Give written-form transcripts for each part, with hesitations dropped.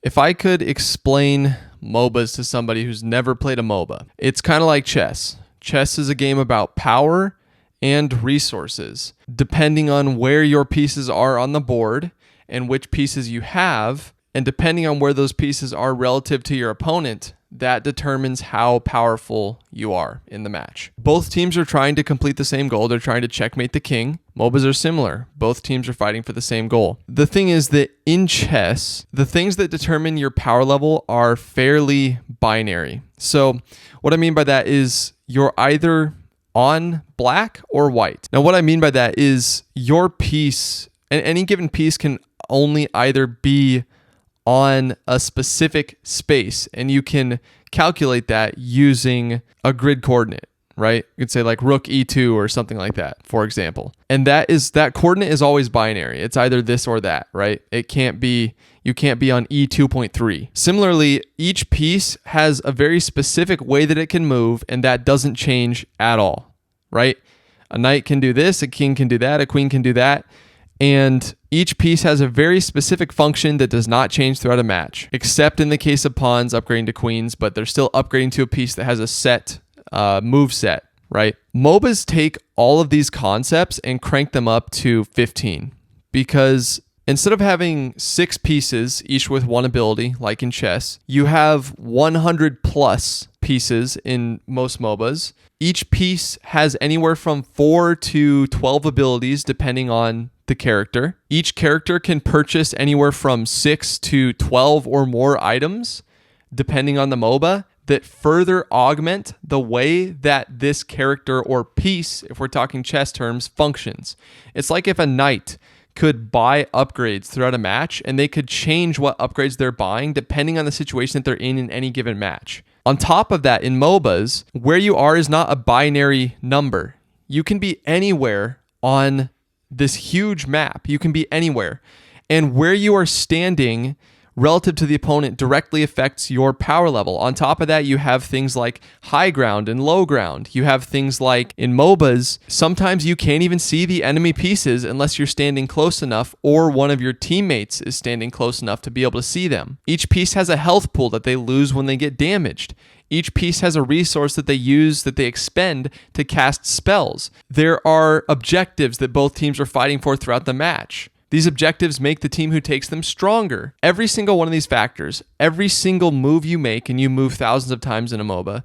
If I could explain MOBAs to somebody who's never played a MOBA, it's kind of like chess. Chess is a game about power and resources. Depending on where your pieces are on the board and which pieces you have, and depending on where those pieces are relative to your opponent, that determines how powerful you are in the match. Both teams are trying to complete the same goal. They're trying to checkmate the king. MOBAs are similar. Both teams are fighting for the same goal. The thing is that in chess, the things that determine your power level are fairly binary. So what I mean by that is you're either on black or white. Now, what I mean by that is your piece, and any given piece can only either be on a specific space, and you can calculate that using a grid coordinate, right? You could say like rook e2 or something like that, for example. And that coordinate is always binary. It's either this or that, right? You can't be on e2.3. Similarly, each piece has a very specific way that it can move, and that doesn't change at all, right? A knight can do this, a king can do that, a queen can do that. And each piece has a very specific function that does not change throughout a match, except in the case of pawns upgrading to queens, but they're still upgrading to a piece that has a set move set, right? MOBAs take all of these concepts and crank them up to 15, because instead of having 6 pieces, each with one ability, like in chess, you have 100 plus pieces in most MOBAs. Each piece has anywhere from 4 to 12 abilities, depending on the character. Each character can purchase anywhere from 6 to 12 or more items, depending on the MOBA, that further augment the way that this character or piece, if we're talking chess terms, functions. It's like if a knight could buy upgrades throughout a match, and they could change what upgrades they're buying depending on the situation that they're in any given match. On top of that, in MOBAs, where you are is not a binary number. You can be anywhere on this huge map. You can be anywhere. And where you are standing relative to the opponent directly affects your power level. On top of that, you have things like high ground and low ground. You have things like in MOBAs, sometimes you can't even see the enemy pieces unless you're standing close enough or one of your teammates is standing close enough to be able to see them. Each piece has a health pool that they lose when they get damaged. Each piece has a resource that they use, that they expend to cast spells. There are objectives that both teams are fighting for throughout the match. These objectives make the team who takes them stronger. Every single one of these factors, every single move you make, and you move thousands of times in a MOBA,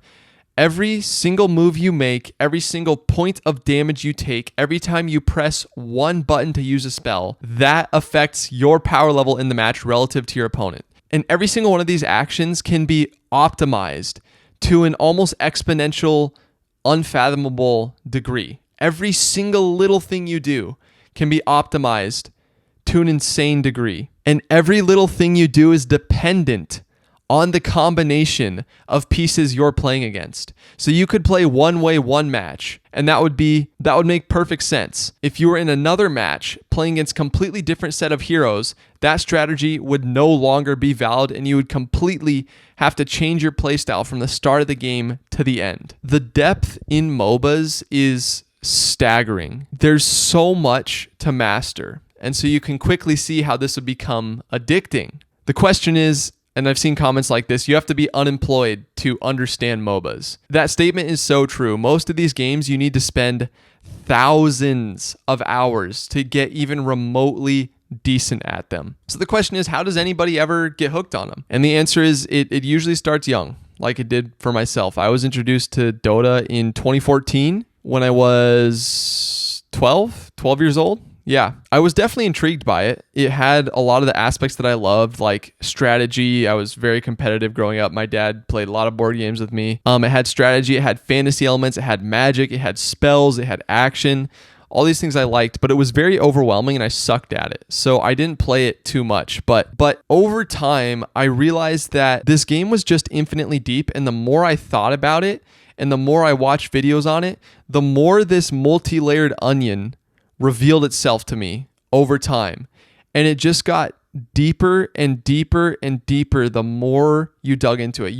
every single move you make, every single point of damage you take, every time you press one button to use a spell, that affects your power level in the match relative to your opponent. And every single one of these actions can be optimized to an almost exponential, unfathomable degree. Every single little thing you do can be optimized to an insane degree. And every little thing you do is dependent on the combination of pieces you're playing against. So you could play one way one match, and that would make perfect sense. If you were in another match playing against a completely different set of heroes, that strategy would no longer be valid, and you would completely have to change your playstyle from the start of the game to the end. The depth in MOBAs is staggering. There's so much to master, and so you can quickly see how this would become addicting. The question is, and I've seen comments like this, you have to be unemployed to understand MOBAs. That statement is so true. Most of these games, you need to spend thousands of hours to get even remotely decent at them. So the question is, how does anybody ever get hooked on them? And the answer is, it usually starts young, like it did for myself. I was introduced to Dota in 2014 when I was 12 years old. Yeah, I was definitely intrigued by it. It had a lot of the aspects that I loved, like strategy. I was very competitive growing up. My dad played a lot of board games with me. It had strategy, it had fantasy elements, it had magic, it had spells, it had action. All these things I liked, but it was very overwhelming and I sucked at it. So I didn't play it too much. But over time, I realized that this game was just infinitely deep. And the more I thought about it and the more I watched videos on it, the more this multi-layered onion revealed itself to me over time. And it just got deeper and deeper and deeper the more you dug into it.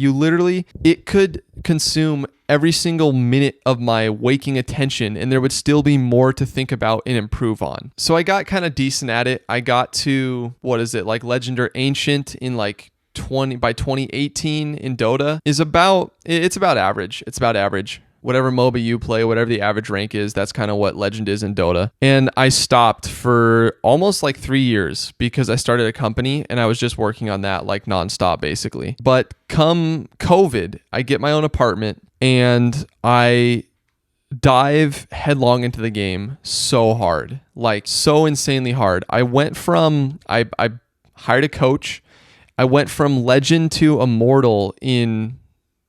It could consume every single minute of my waking attention, and there would still be more to think about and improve on. So I got kind of decent at it. I got to, like Legend or Ancient in like 2018 in Dota is it's about average. It's about average. Whatever MOBA you play, whatever the average rank is, that's kind of what Legend is in Dota. And I stopped for almost like 3 years because I started a company and I was just working on that like nonstop basically. But come COVID, I get my own apartment and I dive headlong into the game so hard, like so insanely hard. I hired a coach. I went from Legend to Immortal in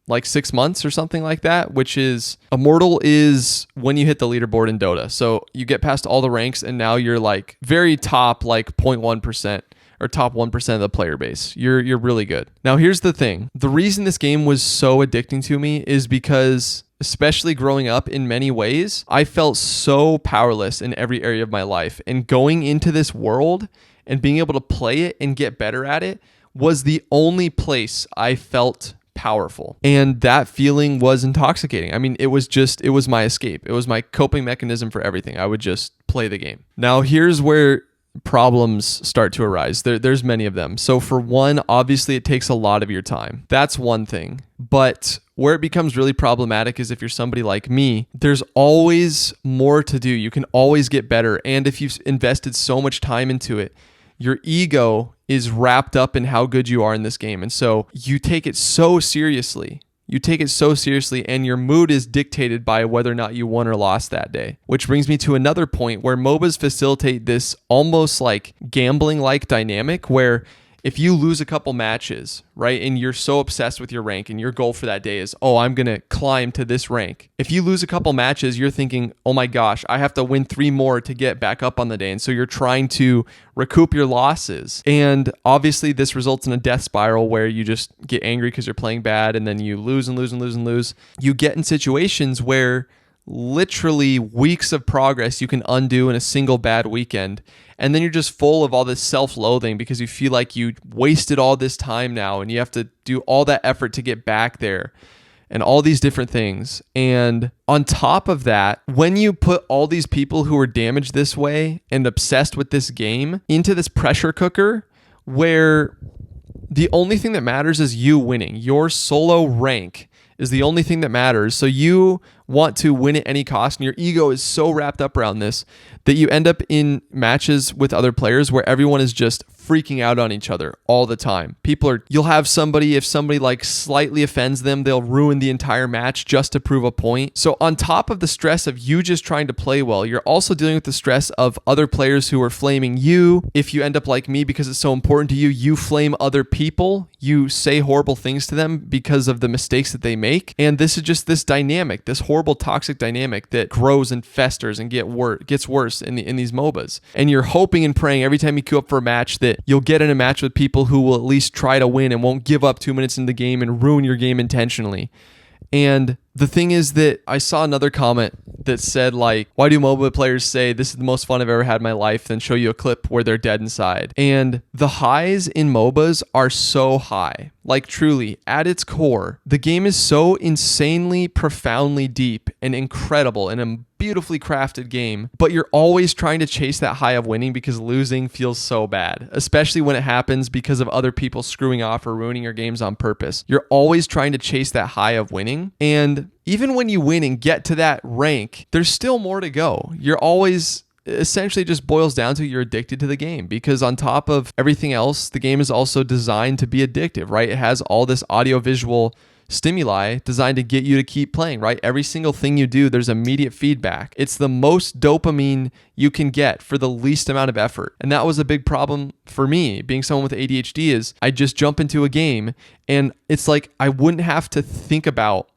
like 6 months or something like that, which is Immortal is when you hit the leaderboard in Dota. So you get past all the ranks and now you're like very top, like 0.1% or top 1% of the player base. You're really good. Now here's the thing. The reason this game was so addicting to me is because especially growing up in many ways, I felt so powerless in every area of my life. And going into this world and being able to play it and get better at it was the only place I felt powerful. And that feeling was intoxicating. I mean, it was my escape. It was my coping mechanism for everything. I would just play the game. Now, here's where problems start to arise. There's many of them. So for one, obviously it takes a lot of your time. That's one thing. But where it becomes really problematic is if you're somebody like me, there's always more to do. You can always get better. And if you've invested so much time into it, your ego is wrapped up in how good you are in this game. And so you take it so seriously. And your mood is dictated by whether or not you won or lost that day. Which brings me to another point where MOBAs facilitate this almost like gambling-like dynamic where if you lose a couple matches, right, and you're so obsessed with your rank and your goal for that day is, oh, I'm going to climb to this rank. If you lose a couple matches, you're thinking, oh my gosh, I have to win 3 more to get back up on the day. And so you're trying to recoup your losses. And obviously this results in a death spiral where you just get angry because you're playing bad and then you lose and lose and lose and lose. You get in situations where literally weeks of progress you can undo in a single bad weekend. And then you're just full of all this self-loathing because you feel like you wasted all this time now and you have to do all that effort to get back there and all these different things. And on top of that, when you put all these people who are damaged this way and obsessed with this game into this pressure cooker where the only thing that matters is you winning, your solo rank is the only thing that matters. So you want to win at any cost, and your ego is so wrapped up around this that you end up in matches with other players where everyone is just freaking out on each other all the time. You'll have somebody, if somebody like slightly offends them, they'll ruin the entire match just to prove a point. So on top of the stress of you just trying to play well, you're also dealing with the stress of other players who are flaming you. If you end up like me, because it's so important to you, you flame other people. You say horrible things to them because of the mistakes that they make. And this is just this dynamic, this horrible toxic dynamic that grows and festers and gets worse in these MOBAs. And you're hoping and praying every time you queue up for a match that you'll get in a match with people who will at least try to win and won't give up 2 minutes in the game and ruin your game intentionally. And the thing is that I saw another comment that said like, why do MOBA players say this is the most fun I've ever had in my life, then show you a clip where they're dead inside? And the highs in MOBAs are so high. Like truly, at its core, the game is so insanely, profoundly deep and incredible and a beautifully crafted game, but you're always trying to chase that high of winning because losing feels so bad, especially when it happens because of other people screwing off or ruining your games on purpose. You're always trying to chase that high of winning, and even when you win and get to that rank, there's still more to go. You're always essentially just boils down to you're addicted to the game because on top of everything else, the game is also designed to be addictive, right? It has all this audio-visual stimuli designed to get you to keep playing, right? Every single thing you do, there's immediate feedback. It's the most dopamine you can get for the least amount of effort. And that was a big problem for me, being someone with ADHD, is I just jump into a game and it's like I wouldn't have to think about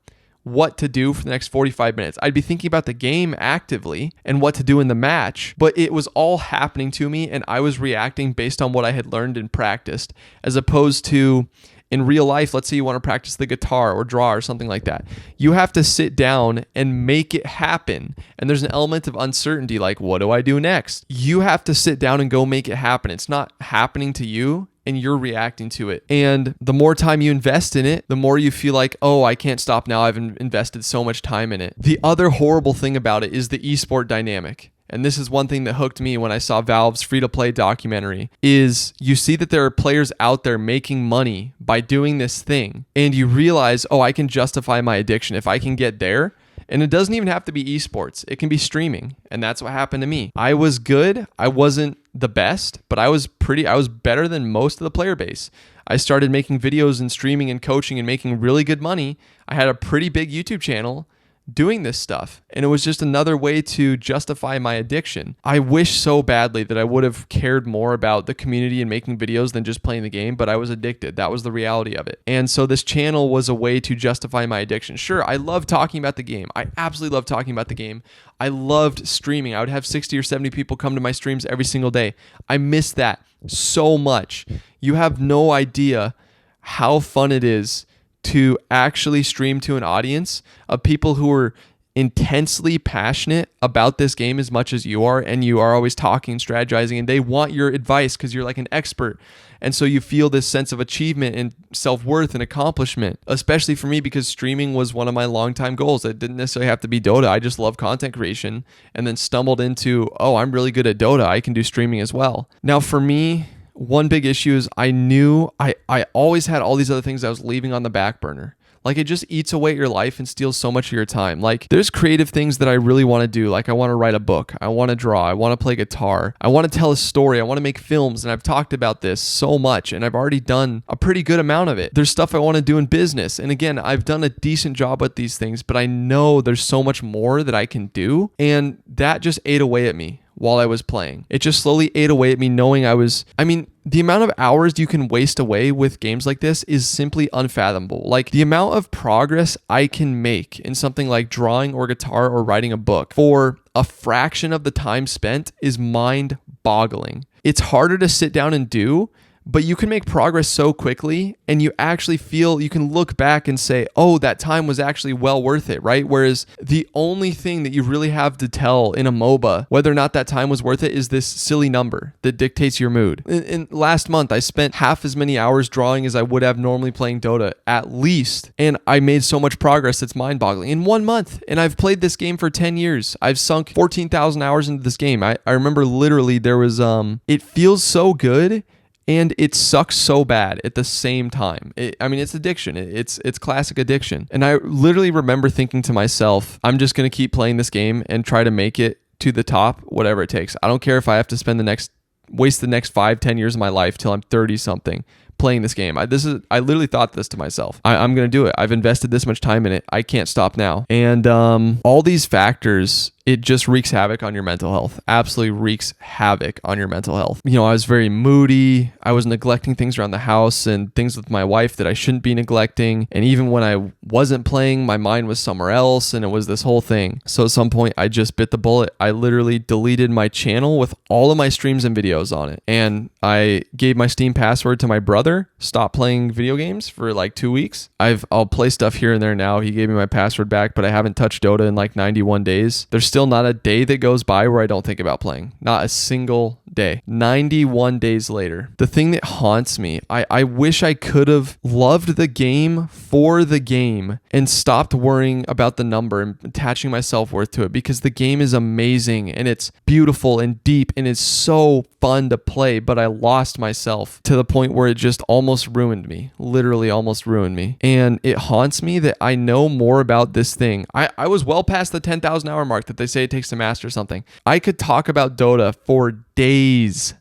what to do for the next 45 minutes. I'd be thinking about the game actively and what to do in the match, but it was all happening to me and I was reacting based on what I had learned and practiced, as opposed to in real life. Let's say you want to practice the guitar or draw or something like that. You have to sit down and make it happen. And there's an element of uncertainty, like, what do I do next? You have to sit down and go make it happen. It's not happening to you and you're reacting to it. And the more time you invest in it, the more you feel like, oh, I can't stop now. I've invested so much time in it. The other horrible thing about it is the esport dynamic. and this is one thing that hooked me when I saw Valve's free-to-play documentary, is you see that there are players out there making money by doing this thing, and you realize, oh, I can justify my addiction if I can get there. And it doesn't even have to be esports. It can be streaming. And that's what happened to me. I was good. I wasn't the best, but I was better than most of the player base. I started making videos and streaming and coaching and making really good money. I had a pretty big YouTube channel doing this stuff, and it was just another way to justify my addiction. I wish so badly that I would have cared more about the community and making videos than just playing the game, but I was addicted. That was the reality of it. And so this channel was a way to justify my addiction. Sure, I love talking about the game. I absolutely love talking about the game. I loved streaming. I would have 60 or 70 people come to my streams every single day. I miss that so much. You have no idea how fun it is to actually stream to an audience of people who are intensely passionate about this game as much as you are, and you are always talking, strategizing, and they want your advice because you're like an expert. And so you feel this sense of achievement and self-worth and accomplishment, especially for me because streaming was one of my longtime goals. It didn't necessarily have to be Dota. I just love content creation, and then stumbled into, oh, I'm really good at Dota. I can do streaming as well. Now for me, one big issue is I knew I always had all these other things I was leaving on the back burner. Like, it just eats away at your life and steals so much of your time. Like, there's creative things that I really want to do. Like, I want to write a book. I want to draw. I want to play guitar. I want to tell a story. I want to make films. And I've talked about this so much, and I've already done a pretty good amount of it. There's stuff I want to do in business. And again, I've done a decent job at these things, but I know there's so much more that I can do. And that just ate away at me while I was playing. It just slowly ate away at me knowing the amount of hours you can waste away with games like this is simply unfathomable. Like, the amount of progress I can make in something like drawing or guitar or writing a book for a fraction of the time spent is mind-boggling. It's harder to sit down and do, but you can make progress so quickly, and you actually feel, you can look back and say, oh, that time was actually well worth it, right? Whereas the only thing that you really have to tell in a MOBA, whether or not that time was worth it, is this silly number that dictates your mood. In last month, I spent half as many hours drawing as I would have normally playing Dota, at least, and I made so much progress that's mind-boggling. In 1 month, and I've played this game for 10 years. I've sunk 14,000 hours into this game. I remember literally there was, it feels so good, and it sucks so bad at the same time. It's addiction. It's classic addiction. And I literally remember thinking to myself, I'm just going to keep playing this game and try to make it to the top, whatever it takes. I don't care if I have to waste the next 5-10 years of my life till I'm 30 something playing this game. I literally thought this to myself. I'm going to do it. I've invested this much time in it. I can't stop now. And all these factors, it just wreaks havoc on your mental health. Absolutely wreaks havoc on your mental health. You know, I was very moody. I was neglecting things around the house and things with my wife that I shouldn't be neglecting. And even when I wasn't playing, my mind was somewhere else, and it was this whole thing. So at some point, I just bit the bullet. I literally deleted my channel with all of my streams and videos on it. And I gave my Steam password to my brother, stopped playing video games for like 2 weeks. I'll play stuff here and there now. He gave me my password back, but I haven't touched Dota in like 91 days. There's still not a day that goes by where I don't think about playing. Not a single day. 91 days later. The thing that haunts me, I wish I could have loved the game for the game and stopped worrying about the number and attaching my self-worth to it, because the game is amazing and it's beautiful and deep and it's so fun to play, but I lost myself to the point where it just almost ruined me. Literally almost ruined me. And it haunts me that I know more about this thing. I was well past the 10,000 hour mark that they say it takes to master something. I could talk about Dota for days,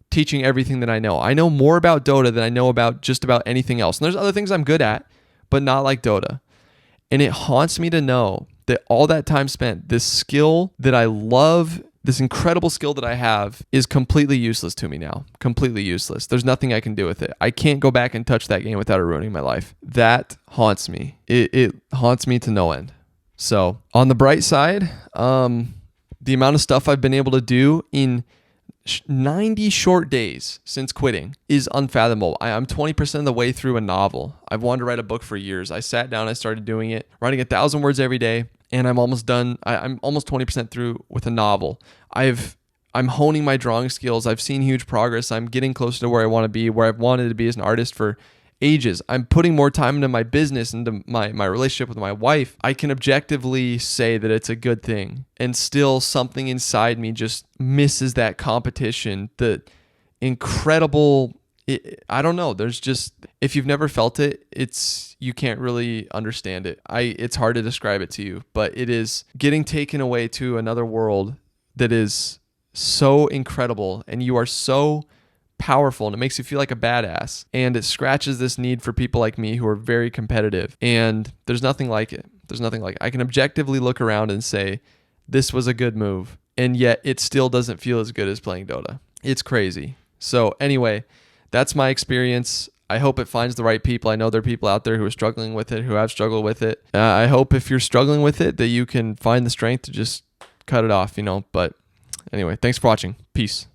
teaching everything that I know. I know more about Dota than I know about just about anything else. And there's other things I'm good at, but not like Dota. And it haunts me to know that all that time spent, this skill that I love, this incredible skill that I have, is completely useless to me now. Completely useless. There's nothing I can do with it. I can't go back and touch that game without it ruining my life. That haunts me. It haunts me to no end. So on the bright side, the amount of stuff I've been able to do in 90 short days since quitting is unfathomable. I'm 20% of the way through a novel. I've wanted to write a book for years. I sat down, I started doing it, writing 1,000 words every day, and I'm almost done. I'm almost 20% through with a novel. I'm honing my drawing skills. I've seen huge progress. I'm getting closer to where I want to be, where I've wanted to be as an artist for ages. I'm putting more time into my business, into my relationship with my wife. I can objectively say that it's a good thing. And still something inside me just misses that competition, the incredible... I don't know. There's just, if you've never felt it, you can't really understand it. It's hard to describe it to you, but it is getting taken away to another world that is so incredible, and you are so powerful, and it makes you feel like a badass, and it scratches this need for people like me who are very competitive, and there's nothing like it. There's nothing like it. I can objectively look around and say, this was a good move, and yet it still doesn't feel as good as playing Dota. It's crazy. So anyway, that's my experience. I hope it finds the right people. I know there are people out there who are struggling with it, who have struggled with it. I hope if you're struggling with it that you can find the strength to just cut it off, But anyway, thanks for watching. Peace.